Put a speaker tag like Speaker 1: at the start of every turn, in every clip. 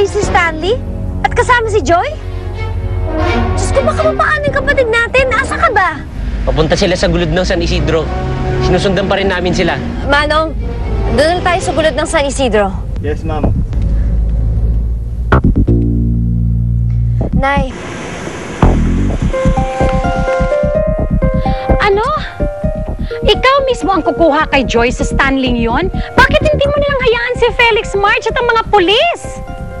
Speaker 1: si Stanley? At kasama si Joy? Diyos ko, baka mapaano yung kapatid natin? Asa ka ba?
Speaker 2: Papunta sila sa gulod ng San Isidro. Sinusundan pa rin namin sila.
Speaker 1: Manong, doon tayo sa gulod ng San Isidro.
Speaker 3: Yes, ma'am.
Speaker 1: Nay.
Speaker 4: Ano? Ikaw mismo ang kukuha kay Joy sa Stanley yon? Bakit hindi mo nilang hayaan si Felix March at ang mga pulis?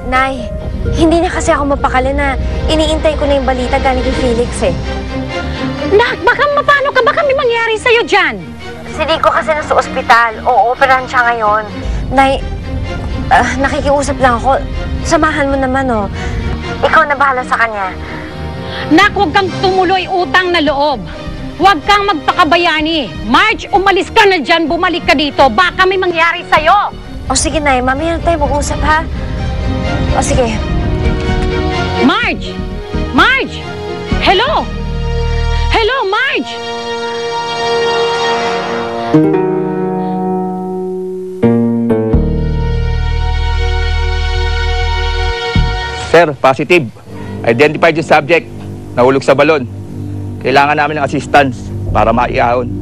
Speaker 1: Nay, hindi na kasi ako mapakali na iniintay ko na yung balita galing kay Felix eh.
Speaker 4: Nak, baka mapano ka? Baka may mangyari sa'yo dyan.
Speaker 1: Si Rico kasi nasa ospital. Oo-operahan siya ngayon. Nay, nakikiusap lang ako. Samahan mo naman, oh. Ikaw na bahala sa kanya.
Speaker 4: Nak, huwag kang tumuloy utang na loob. Huwag kang magpakabayani. Marge, umalis ka na dyan, bumalik ka dito. Baka may mangyari sa'yo.
Speaker 1: O sige, Nay, mamaya na tayo mag-usap, ha? O sige.
Speaker 4: Marge! Marge! Hello! Hello, Marge!
Speaker 3: Sir, positive. Identified yung subject. Nahulog sa balon. Kailangan namin ng assistance para maiahon.